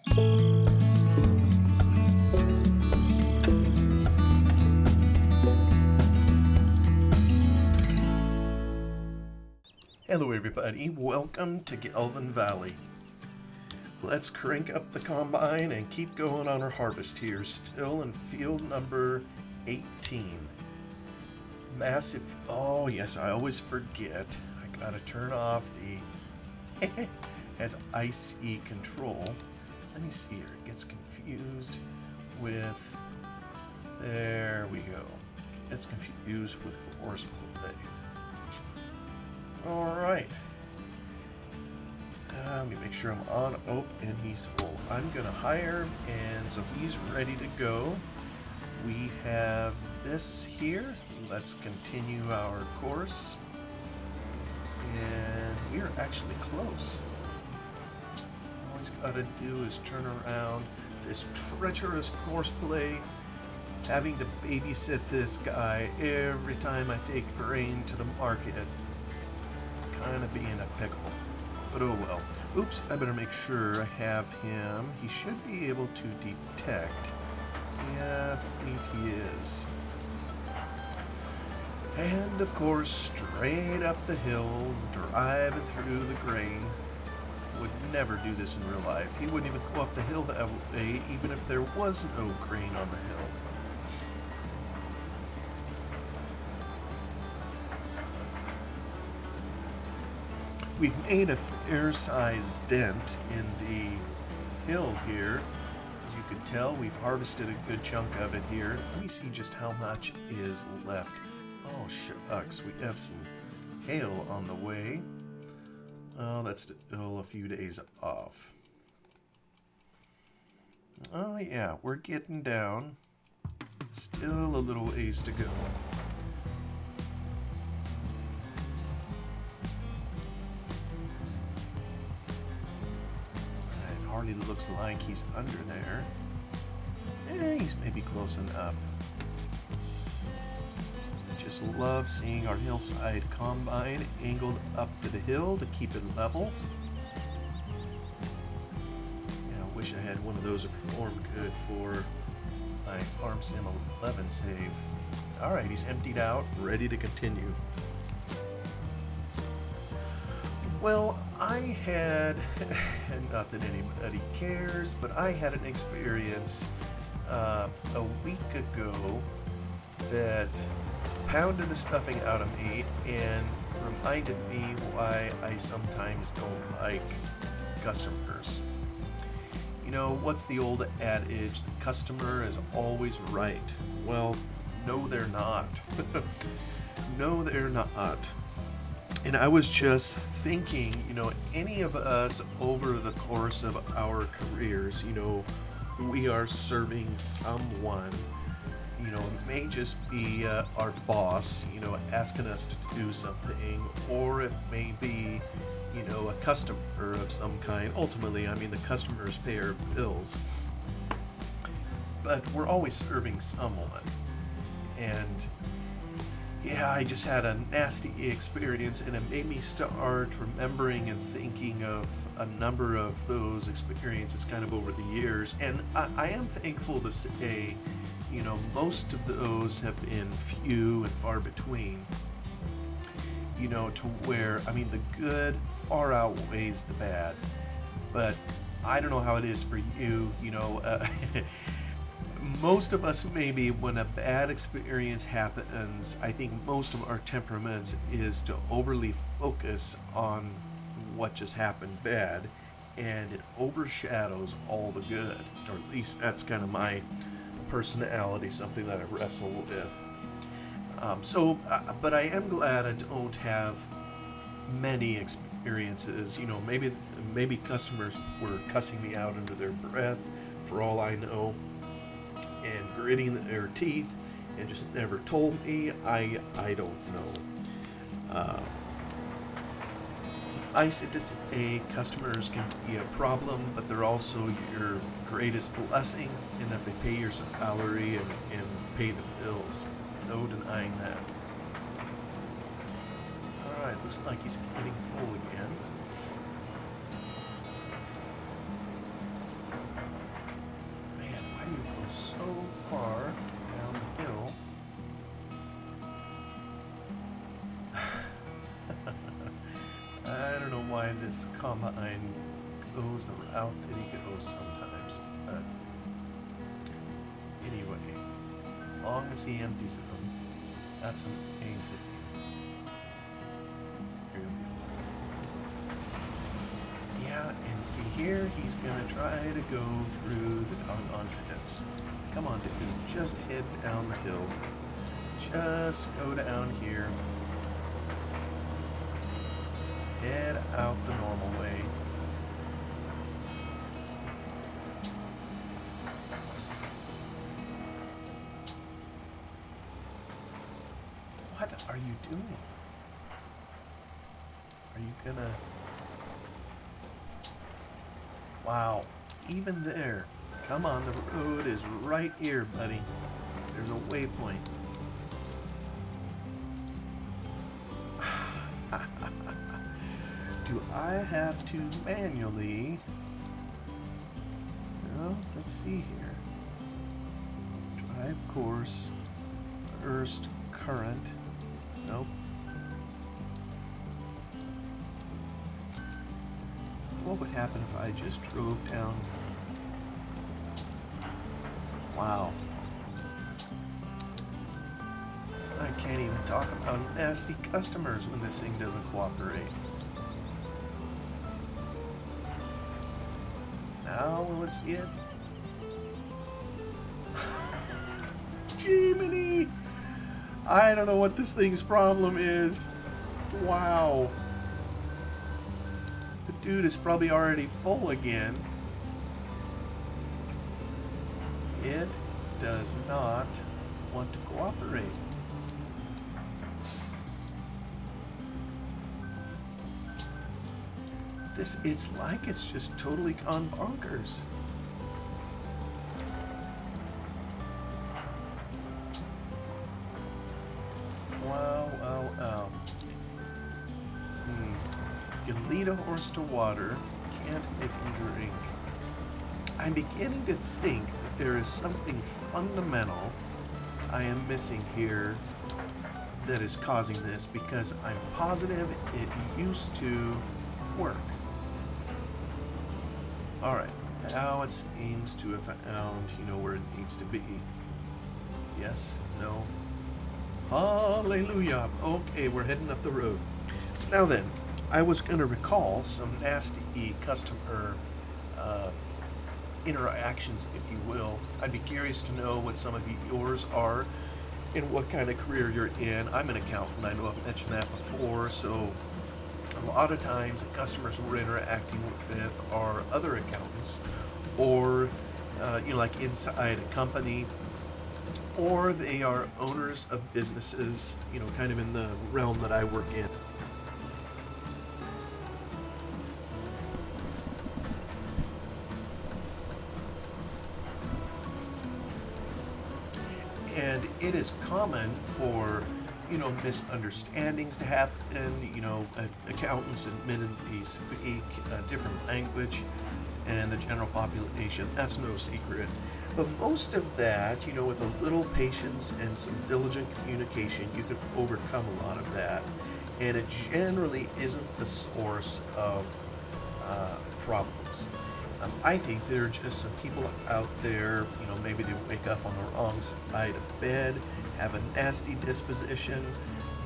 Hello everybody, welcome to Gelvin Valley. Let's crank up the combine and keep going on our harvest here, still in field number 18. Massive, oh yes, I always forget, I gotta turn off the, has IC control. Let me see here, it gets confused with, there we go, it's confused with course play. Alright. Let me make sure I'm on. Oh, and he's full. I'm going to hire, and so he's ready to go. We have this here. Let's continue our course. And we are actually close. All he's got to do is turn around this treacherous course play. Having to babysit this guy every time I take grain to the market. Kind of being a pickle, but oh well. Oops, I better make sure I have him. He should be able to detect. Yeah, I believe he is. And of course, straight up the hill, driving through the grain. Would never do this in real life. He wouldn't even go up the hill that way, even if there was no grain on the hill. We've made a fair-sized dent in the hill here. As you can tell, we've harvested a good chunk of it here. Let me see just how much is left. Oh, shucks, we have some hail on the way. Oh, that's still a few days off. Oh, yeah, we're getting down. Still a little ways to go. Hardly looks like he's under there. He's maybe close enough. I just love seeing our hillside combine angled up to the hill to keep it level. Yeah, I wish I had one of those that performed good for my Farm Sim 11 save. Alright, he's emptied out, ready to continue. Well, I had, not that anybody cares, but I had an experience a week ago that pounded the stuffing out of me and reminded me why I sometimes don't like customers. You know, what's the old adage, the customer is always right? Well, no they're not. No they're not. And I was just thinking, you know, any of us over the course of our careers, you know, we are serving someone, you know, it may just be our boss, you know, asking us to do something, or it may be, you know, a customer of some kind. Ultimately, I mean, the customers pay our bills. But we're always serving someone. And yeah, I just had a nasty experience, and it made me start remembering and thinking of a number of those experiences kind of over the years. And I am thankful to say, you know, most of those have been few and far between. You know, to where, I mean, the good far outweighs the bad. But I don't know how it is for you, you know, most of us, maybe when a bad experience happens, I think most of our temperaments is to overly focus on what just happened bad, and it overshadows all the good, or at least that's kind of my personality, something that I wrestle with. But I am glad I don't have many experiences. You know, maybe customers were cussing me out under their breath, for all I know, and gritting their teeth and just never told me. I don't know. Suffice it to say, customers can be a problem, but they're also your greatest blessing in that they pay your salary and pay the bills. No denying that. Alright, looks like he's getting full again. far down the hill. I don't know why this combine goes the route that he goes sometimes, but anyway, as long as he empties them, that's an main thing. Yeah, and see here, he's gonna try to go through the doggone fence. Come on, dude, just head down the hill. Just go down here. Head out the normal way. What are you doing? Are you gonna... Wow, even there. Come on, the road is right here, buddy. There's a waypoint. Do I have to manually... Well, let's see here. Drive course. First current. Nope. What would happen if I just drove down? Wow. I can't even talk about nasty customers when this thing doesn't cooperate. Now, will it see it? Jiminy! I don't know what this thing's problem is. Wow. The dude is probably already full again. It does not want to cooperate. It's like it's just totally gone bonkers. Wow. You can lead a horse to water, can't make him drink. I'm beginning to think that there is something fundamental I am missing here that is causing this, because I'm positive it used to work. Alright, now it seems to have found, where it needs to be. Yes? No? Hallelujah! Okay, we're heading up the road. Now then, I was going to recall some nasty customer interactions, if you will. I'd be curious to know what some of yours are and what kind of career you're in. I'm an accountant, I know I've mentioned that before, so a lot of times the customers we're interacting with are other accountants, or like inside a company, or they are owners of businesses, kind of in the realm that I work in. And it is common for misunderstandings to happen. Accountants admittedly speak a different language, and the general population, that's no secret. But most of that, with a little patience and some diligent communication, you can overcome a lot of that. And it generally isn't the source of problems. I think there are just some people out there, maybe they wake up on the wrong side of bed, have a nasty disposition.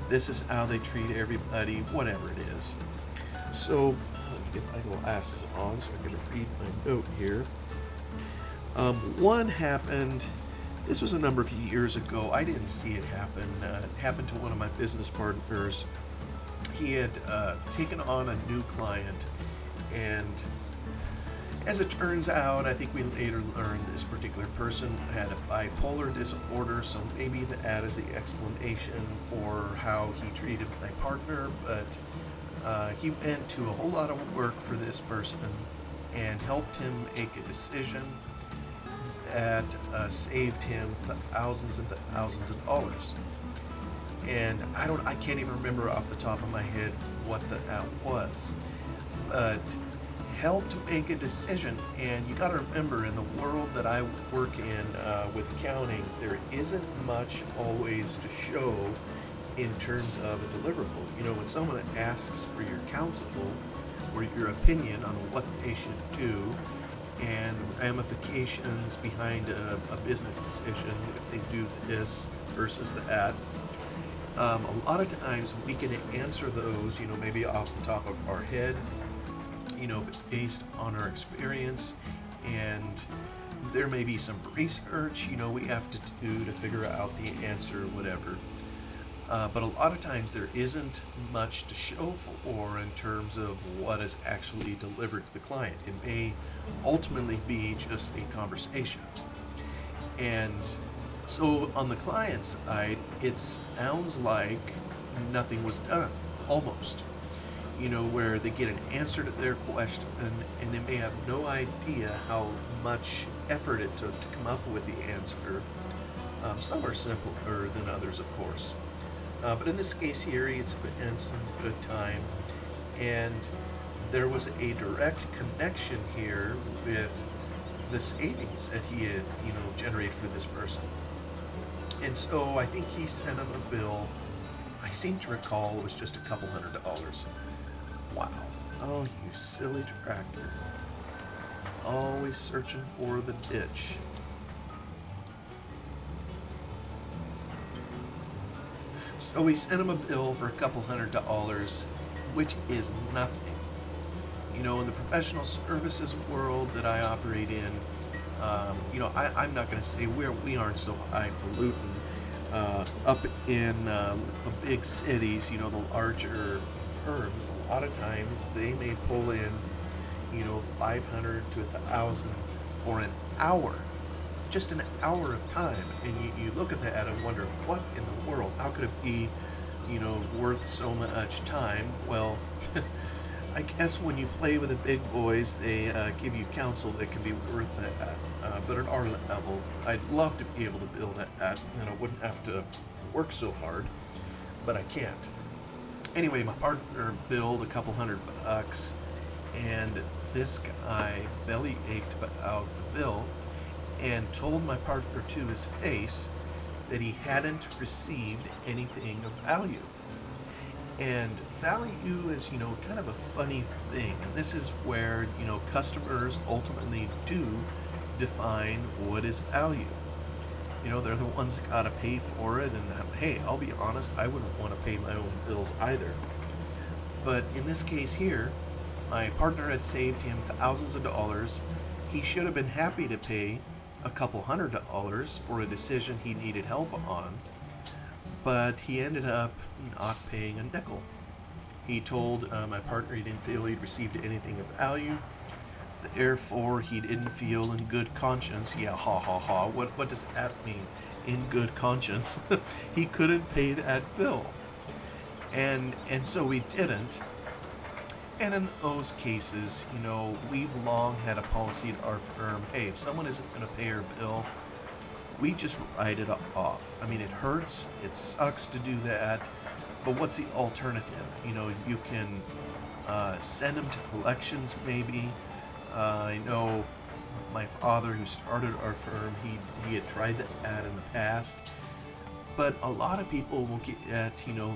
This is how they treat everybody, whatever it is. So, let me get my glasses on so I can read my note here. One happened, this was a number of years ago. I didn't see it happen. It happened to one of my business partners. He had taken on a new client, and as it turns out, I think we later learned this particular person had a bipolar disorder, so maybe that is the explanation for how he treated my partner. But he went to a whole lot of work for this person and helped him make a decision that saved him thousands and thousands of dollars. And I can't even remember off the top of my head what that was, but help to make a decision. And you got to remember, in the world that I work in with accounting, there isn't much always to show in terms of a deliverable. When someone asks for your counsel or your opinion on what they should do and the ramifications behind a business decision, if they do this versus that, a lot of times we can answer those, maybe off the top of our head, based on our experience, and there may be some research, we have to do to figure out the answer, whatever. But a lot of times there isn't much to show for in terms of what is actually delivered to the client. It may ultimately be just a conversation. And so on the client side, it sounds like nothing was done, almost. Where they get an answer to their question and they may have no idea how much effort it took to come up with the answer. Some are simpler than others, of course. But in this case here, he had spent some good time, and there was a direct connection here with the savings that he had, generated for this person. And so I think he sent him a bill. I seem to recall it was just a couple $100. Wow. Oh, you silly tractor. Always searching for the ditch. So we sent him a bill for a couple $100, which is nothing. In the professional services world that I operate in, I'm not going to say we aren't so highfalutin. Up in the big cities, the larger firms, a lot of times they may pull in, 500 to 1,000 for an hour. Just an hour of time, and you look at that and wonder, what in the world, how could it be worth so much time? Well, I guess when you play with the big boys, they give you counsel that can be worth that. But at our level, I'd love to be able to build that, and I wouldn't have to work so hard, but I can't. Anyway, my partner billed a couple $100, and this guy belly ached about the bill and told my partner to his face that he hadn't received anything of value. And value is, kind of a funny thing. And this is where, customers ultimately do define what is value. They're the ones that gotta pay for it. And hey, I'll be honest, I wouldn't want to pay my own bills either. But in this case here, my partner had saved him thousands of dollars. He should have been happy to pay a couple $100 for a decision he needed help on, but he ended up not paying a nickel. He told my partner he didn't feel he'd received anything of value, therefore he didn't feel in good conscience. Yeah, ha ha ha. What does that mean? In good conscience? He couldn't pay that bill, and so we didn't. And in those cases, we've long had a policy at our firm, hey, if someone isn't going to pay our bill, we just write it off. I mean, it hurts, it sucks to do that, but what's the alternative? You can send them to collections maybe. I know my father, who started our firm, he had tried that in the past. But a lot of people will get,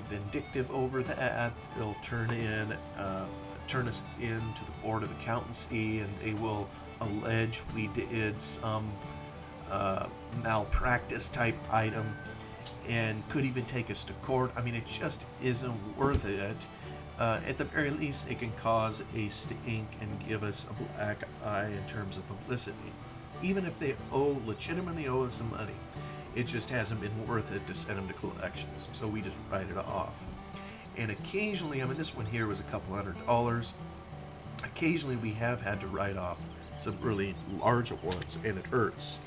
vindictive over that. They'll turn us in to the Board of Accountancy, and they will allege we did some malpractice type item and could even take us to court. I mean, it just isn't worth it. At the very least, it can cause a stink and give us a black eye in terms of publicity. Even if they legitimately owe us some money, it just hasn't been worth it to send them to collections. So we just write it off. And occasionally, this one here was a couple $100. Occasionally we have had to write off some really large ones, and it hurts.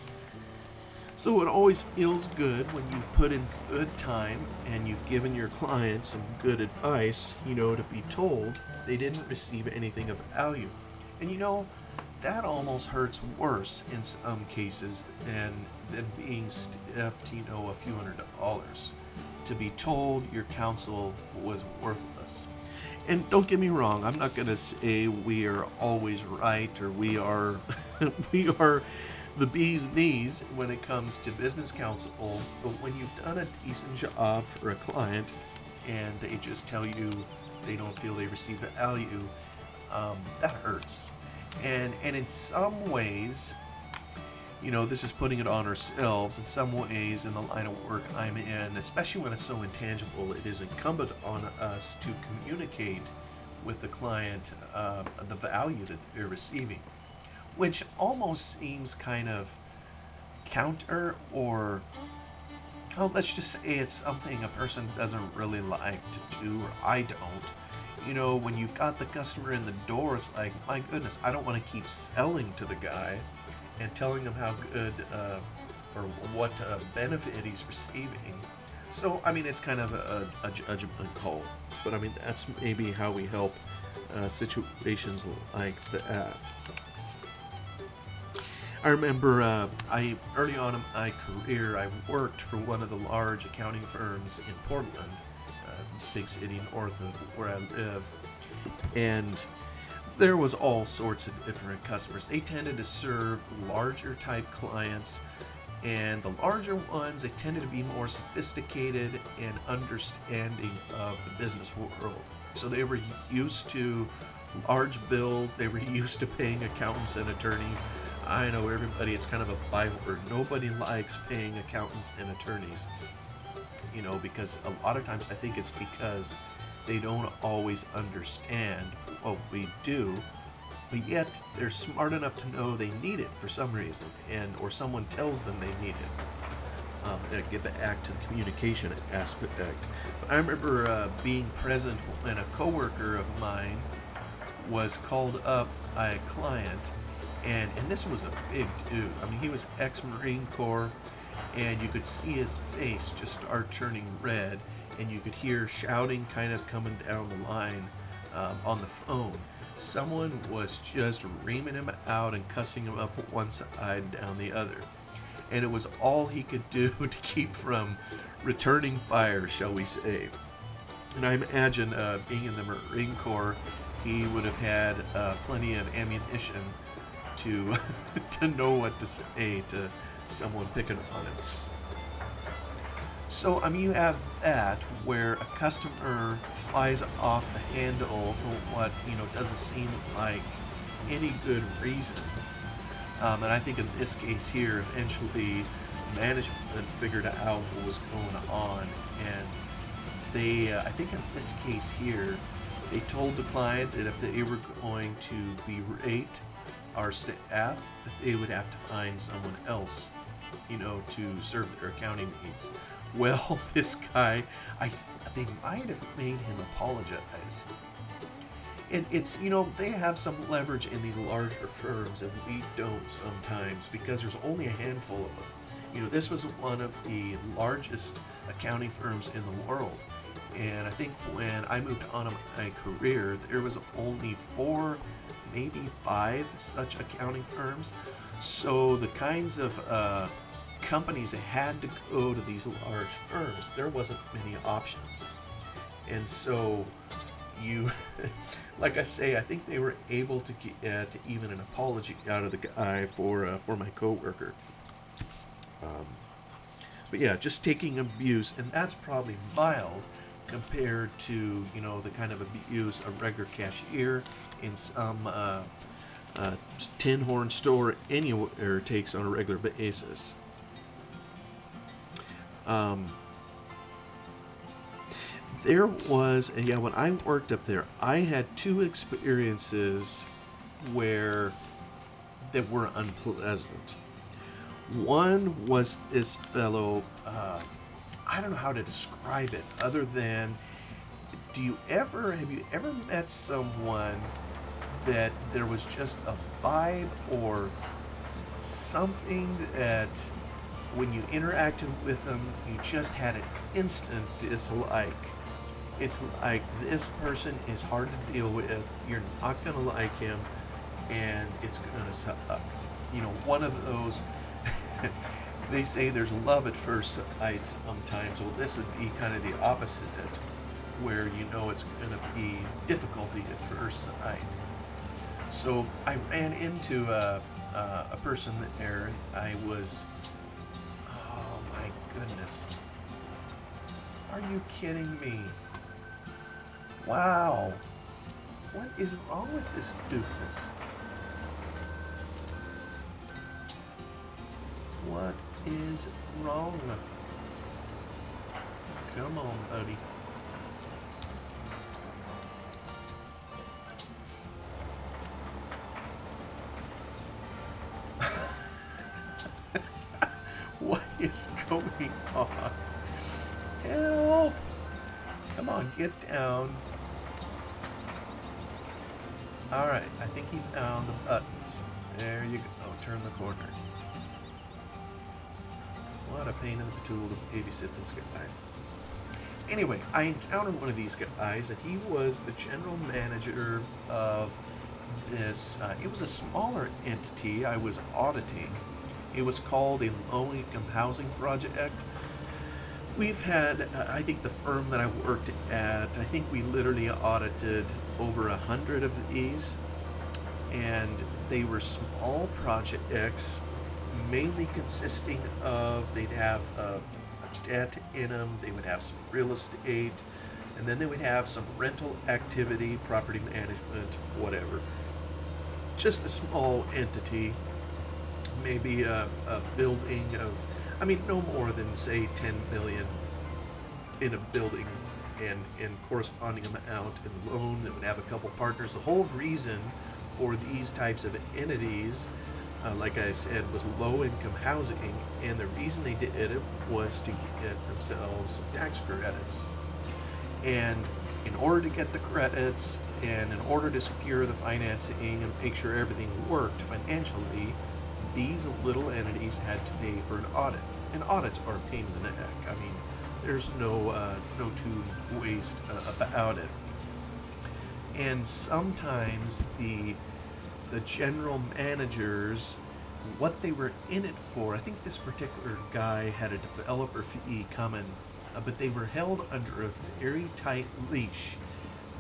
So it always feels good when you've put in good time and you've given your client some good advice, to be told they didn't receive anything of value. And that almost hurts worse in some cases than being stiffed, a few $100s. To be told your counsel was worthless. And don't get me wrong, I'm not going to say we are always right or we are we are the bee's knees when it comes to business counsel, but when you've done a decent job for a client and they just tell you they don't feel they receive the value, that hurts. And in some ways, this is putting it on ourselves. In some ways, in the line of work I'm in, especially when it's so intangible, it is incumbent on us to communicate with the client the value that they're receiving, which almost seems kind of counter, or let's just say it's something a person doesn't really like to do, or I don't. When you've got the customer in the door, it's like, my goodness, I don't want to keep selling to the guy and telling him how good or what benefit he's receiving. So, it's kind of a judgment call. But, that's maybe how we help situations like that. I remember early on in my career, I worked for one of the large accounting firms in Portland, big city north of where I live, and there was all sorts of different customers. They tended to serve larger type clients, and the larger ones, they tended to be more sophisticated and understanding of the business world. So they were used to large bills, they were used to paying accountants and attorneys. I know everybody, it's kind of a byword. Nobody likes paying accountants and attorneys. Because a lot of times I think it's because they don't always understand what we do, but yet they're smart enough to know they need it for some reason, or someone tells them they need it. Get back to the communication aspect. But I remember being present when a coworker of mine was called up by a client, and this was a big dude. He was ex-Marine Corps, and you could see his face just start turning red, and you could hear shouting kind of coming down the line on the phone. Someone was just reaming him out and cussing him up one side down the other. And it was all he could do to keep from returning fire, shall we say. And I imagine being in the Marine Corps, he would have had plenty of ammunition to to know what to say to someone picking on him. So, you have that where a customer flies off the handle for what, doesn't seem like any good reason. And I think in this case here, eventually management figured out what was going on. And they, I think in this case here, they told the client that if they were going to berate our staff, that they would have to find someone else, to serve their accounting needs. Well, this guy, they might have made him apologize. And it's, they have some leverage in these larger firms, and we don't sometimes, because there's only a handful of them. This was one of the largest accounting firms in the world. And I think when I moved on in my career, there was only 4, maybe 5 such accounting firms. So the kinds of companies that had to go to these large firms, there wasn't many options. And so you, like I say, I think they were able to get to even an apology out of the guy for my coworker. But yeah, just taking abuse, and that's probably mild compared to, the kind of abuse a regular cashier in some tin horn store anywhere takes on a regular basis. There was, and yeah, when I worked up there, I had 2 experiences that were unpleasant. One was this fellow, I don't know how to describe it other than, have you ever met someone that there was just a vibe or something that when you interacted with them, you just had an instant dislike? It's like, this person is hard to deal with, you're not going to like him, and it's going to suck. One of those, they say there's love at first sight sometimes. Well, this would be kind of the opposite. where you know it's going to be difficulty at first sight. So I ran into a person there. I was, oh my goodness. Are you kidding me? Wow. What is wrong with this doofus? What is wrong? Come on, buddy. What is going on? Help! Come on, get down. Alright, I think he found the buttons. There you go. Turn the corner. What a pain in the tool to babysit this guy. Anyway, I encountered one of these guys, and he was the general manager of this. It was a smaller entity I was auditing. It was called a low-income housing project. We've had, I think the firm that I worked at, I think we literally audited over 100 of these, and they were small projects, mainly consisting of, they'd have a debt in them, they would have some real estate, and then they would have some rental activity, property management, whatever. Just a small entity, maybe a building of, I mean, no more than, say, 10 million in a building, and corresponding amount in the loan that would have a couple partners. The whole reason for these types of entities, like I said, was low-income housing, and the reason they did it was to get themselves some tax credits. And in order to get the credits, and in order to secure the financing and make sure everything worked financially, these little entities had to pay for an audit. And audits are a pain in the neck. I mean, there's no two ways about it. And sometimes the general managers, what they were in it for, I think this particular guy had a developer fee coming, but they were held under a very tight leash.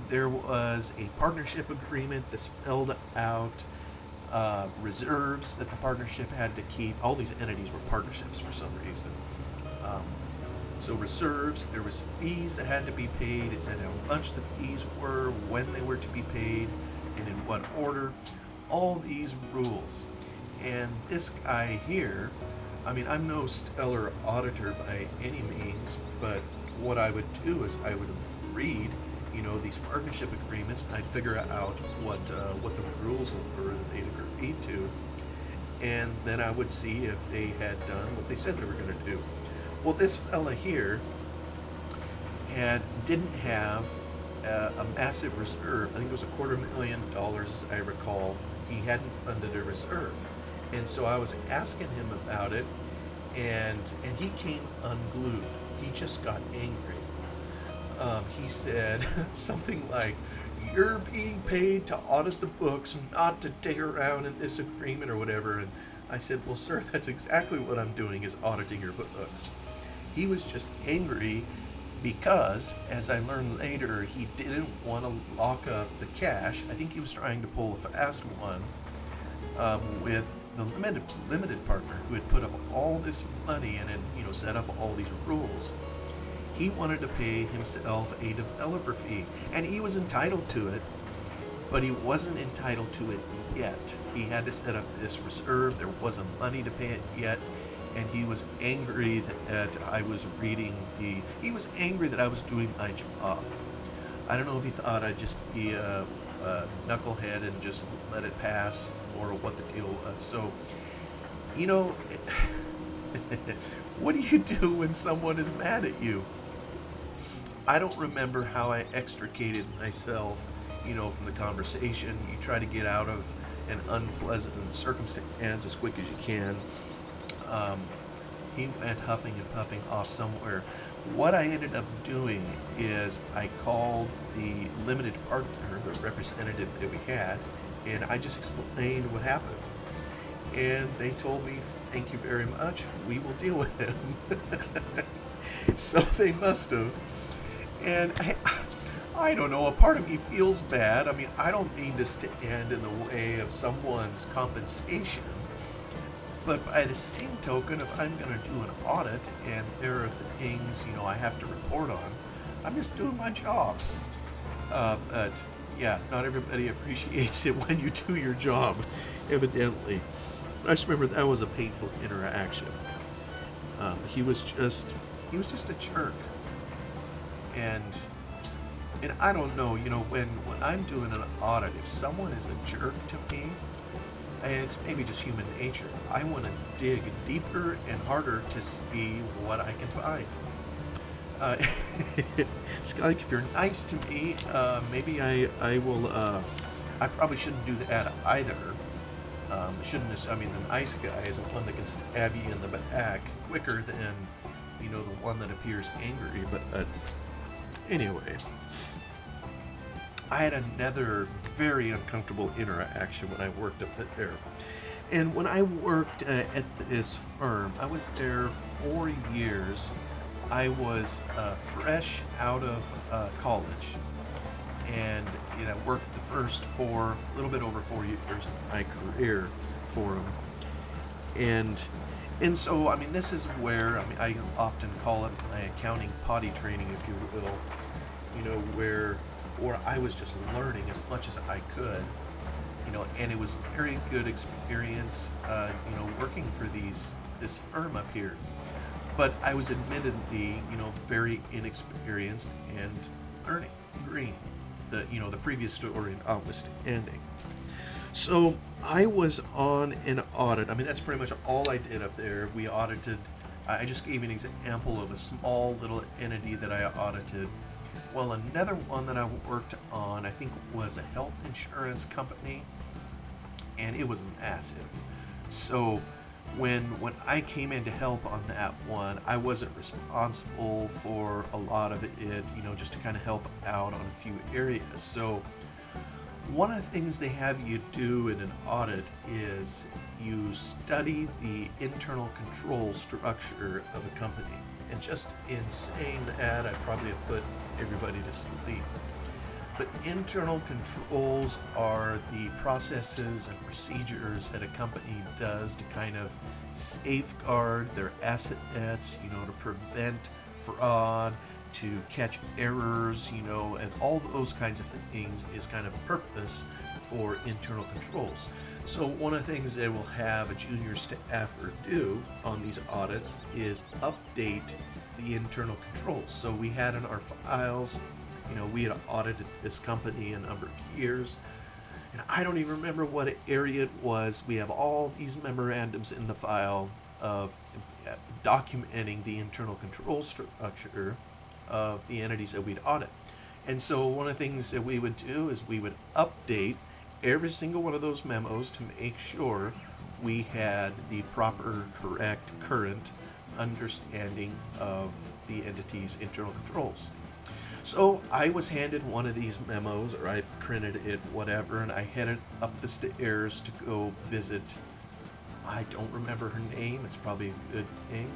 There was a partnership agreement that spelled out reserves that the partnership had to keep. All these entities were partnerships for some reason. So reserves, there was fees that had to be paid. It said how much the fees were, when they were to be paid, and in what order. All these rules. And this guy here, I mean, I'm no stellar auditor by any means, but what I would do is I would read, these partnership agreements, and I'd figure out what the rules were that they'd agreed to, and then I would see if they had done what they said they were going to do. Well, this fella here didn't have a massive reserve. I think it was $250,000, as I recall. He hadn't funded a reserve, and so I was asking him about it, and he came unglued. He just got angry. He said something like, "You're being paid to audit the books, not to dig around in this agreement," or whatever. And I said, "Well, sir, that's exactly what I'm doing, is auditing your books." He was just angry because, as I learned later, he didn't want to lock up the cash. I think he was trying to pull a fast one with the limited partner who had put up all this money and had set up all these rules. He wanted to pay himself a developer fee, and he was entitled to it, but he wasn't entitled to it yet. He had to set up this reserve. There wasn't money to pay it yet, and he was angry that I was he was angry that I was doing my job. I don't know if he thought I'd just be a knucklehead and just let it pass, or what the deal was. So, what do you do when someone is mad at you? I don't remember how I extricated myself, from the conversation. You try to get out of an unpleasant circumstance as quick as you can. He went huffing and puffing off somewhere. What I ended up doing is I called the limited partner, the representative that we had, and I just explained what happened. And they told me, "Thank you very much, we will deal with him." So they must have. And I don't know, a part of me feels bad. I mean, I don't mean to stand in the way of someone's compensation, but by the same token, if I'm going to do an audit and there are things, I have to report on, I'm just doing my job. But yeah, not everybody appreciates it when you do your job, evidently. I just remember that was a painful interaction. He was just a jerk, and I don't know, when I'm doing an audit, if someone is a jerk to me, and it's maybe just human nature, I want to dig deeper and harder to see what I can find. It's like if you're nice to me, maybe I will. I probably shouldn't do that either. Shouldn't. I mean, the nice guy is the one that can stab you in the back quicker than, the one that appears angry. But anyway, I had another very uncomfortable interaction when I worked up there. And when I worked at this firm, I was there 4 years. I was fresh out of college, and worked the first a little bit over 4 years of my career for them. And so, I mean, this is where, I mean, I often call it my accounting potty training, if you will, where I was just learning as much as I could, and it was very good experience, working for this firm up here. But I was admittedly, very inexperienced and learning green. The previous story notwithstanding. So I was on an audit. I mean, that's pretty much all I did up there. We audited. I just gave an example of a small little entity that I audited. Well, another one that I worked on, I think, was a health insurance company, and it was massive. So when I came in to help on that one, I wasn't responsible for a lot of it, just to kind of help out on a few areas. So one of the things they have you do in an audit is you study the internal control structure of a company. And just in saying that, I probably have put everybody to sleep. But internal controls are the processes and procedures that a company does to kind of safeguard their assets, to prevent fraud, to catch errors, and all those kinds of things is kind of a purpose for internal controls. So one of the things they will have a junior staffer do on these audits is update the internal controls. So we had in our files, we had audited this company a number of years, and I don't even remember what area it was. We have all these memorandums in the file of documenting the internal control structure of the entities that we'd audit. And so one of the things that we would do is we would update every single one of those memos to make sure we had the proper, correct, current understanding of the entity's internal controls. So I was handed one of these memos, or I printed it, whatever, and I headed up the stairs to go visit. I don't remember her name. It's probably a good thing.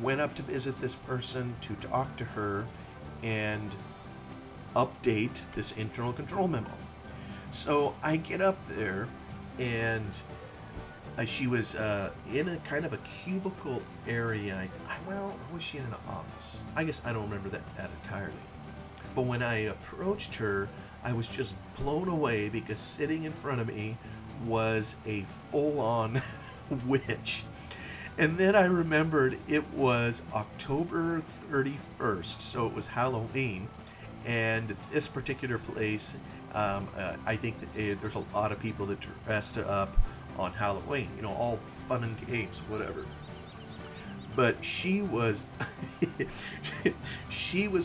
Went up to visit this person to talk to her and update this internal control memo. So I get up there, and she was in a kind of a cubicle area. Was she in an office? I guess I don't remember that entirely. But when I approached her, I was just blown away because sitting in front of me was a full-on witch. And then I remembered it was October 31st, so it was Halloween. And this particular place, I think that there's a lot of people that dressed up on Halloween, all fun and games, whatever. But she was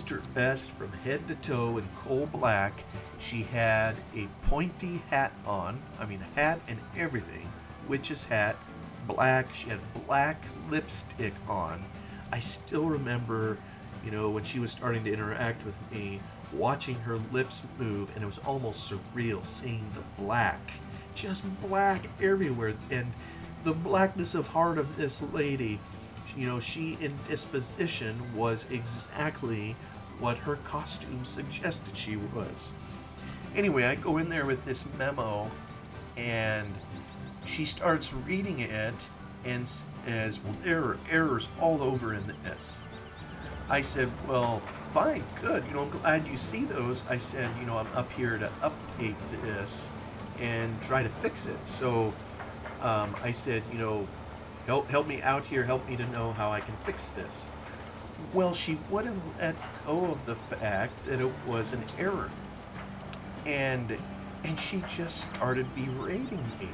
dressed from head to toe in coal black. She had a pointy hat on, a hat and everything, witch's hat, black. She had black lipstick on. I still remember, when she was starting to interact with me, watching her lips move, and it was almost surreal seeing the black, just black everywhere, and the blackness of heart of this lady. She in disposition was exactly what her costume suggested she was. Anyway, I go in there with this memo, and she starts reading it and says, well, there are errors all over in this. I said, well, fine, good. I'm glad you see those. I said, I'm up here to update this and try to fix it. So I said, help me out here. Help me to know how I can fix this. Well, she wouldn't let go of the fact that it was an error. And she just started berating me.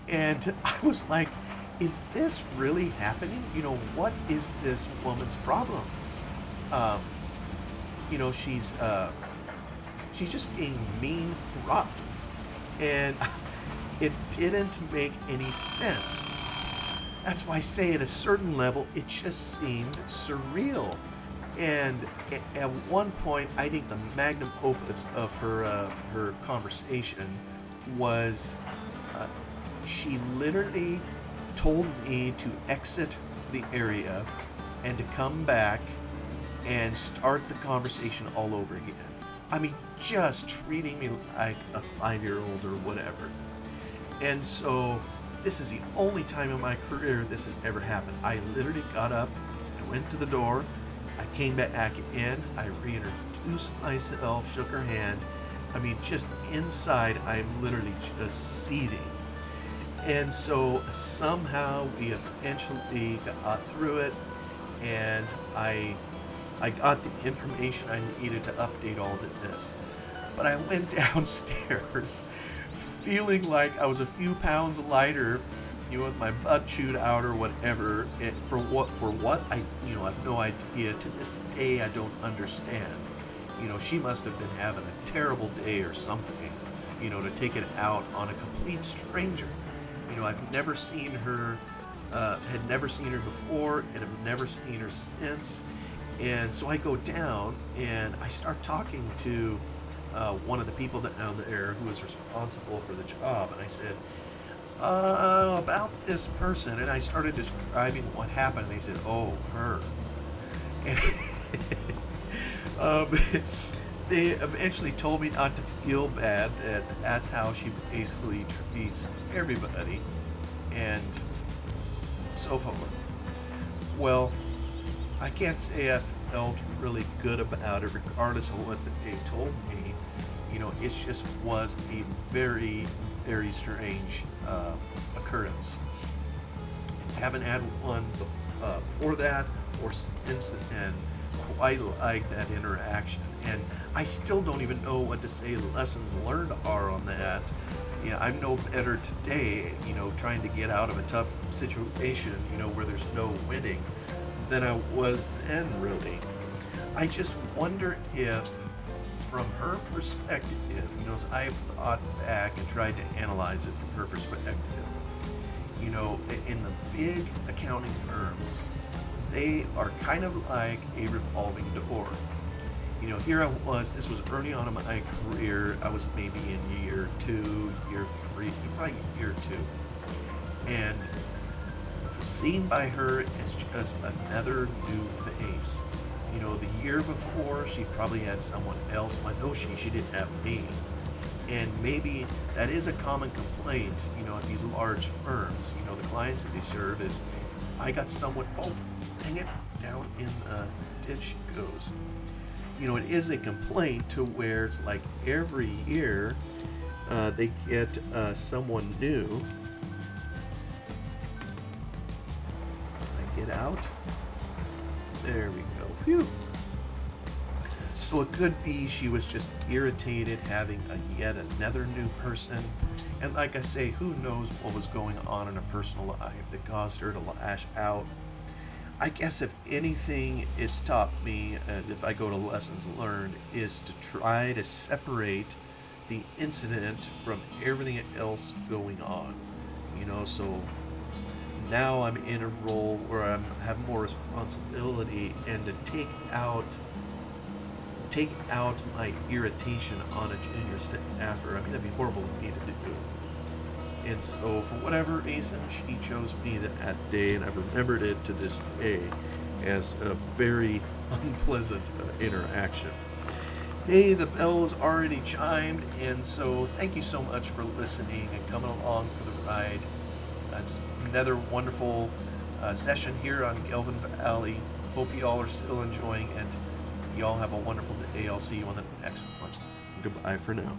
And I was like, is this really happening? What is this woman's problem? She's just being mean, rough. And it didn't make any sense. That's why I say at a certain level, it just seemed surreal. And at one point, I think the magnum opus of her conversation was she literally told me to exit the area and to come back and start the conversation all over again. I mean, just treating me like a 5-year-old or whatever. And so this is the only time in my career this has ever happened. I literally got up, I went to the door, I came back in, I reintroduced myself, shook her hand. I mean, just inside, I'm literally just seething. And so somehow we eventually got through it, and I got the information I needed to update all of this. But I went downstairs feeling like I was a few pounds lighter, with my butt chewed out or whatever. And for what I have no idea. To this day, I don't understand. She must have been having a terrible day or something, to take it out on a complete stranger. I've never seen her, had never seen her before, and have never seen her since. And so I go down and I start talking to one of the people down there who was responsible for the job. And I said, about this person. And I started describing what happened. And they said, oh, her. And they eventually told me not to feel bad, that that's how she basically treats everybody, and so forth. Well, I can't say I felt really good about it, regardless of what they told me. It just was a very, very strange occurrence. I haven't had one before that or since then quite like that interaction. And I still don't even know what to say lessons learned are on that. I'm no better today, trying to get out of a tough situation, where there's no winning, than I was then, really. I just wonder if, from her perspective, as I've thought back and tried to analyze it from her perspective, in the big accounting firms, they are kind of like a revolving door. Here I was, this was early on in my career, I was maybe in year 2, year 3, probably year 2. And seen by her as just another new face. The year before, she probably had someone else. I know she didn't have me. And maybe that is a common complaint, at these large firms. The clients that they serve is, I got someone, oh, dang it, down in the ditch goes. It is a complaint to where it's like every year they get someone new. I get out. There we go. Phew. So it could be she was just irritated having yet another new person. And like I say, who knows what was going on in her personal life that caused her to lash out. I guess if anything it's taught me, if I go to lessons learned, is to try to separate the incident from everything else going on. So now I'm in a role where I have more responsibility, and to take out my irritation on a junior staffer, that'd be horrible of me to do. And so, for whatever reason, she chose me that day, and I've remembered it to this day as a very unpleasant interaction. Hey, the bell's already chimed, and so thank you so much for listening and coming along for the ride. That's another wonderful session here on Gelvin Valley. Hope you all are still enjoying it. Y'all have a wonderful day. I'll see you on the next one. Goodbye for now.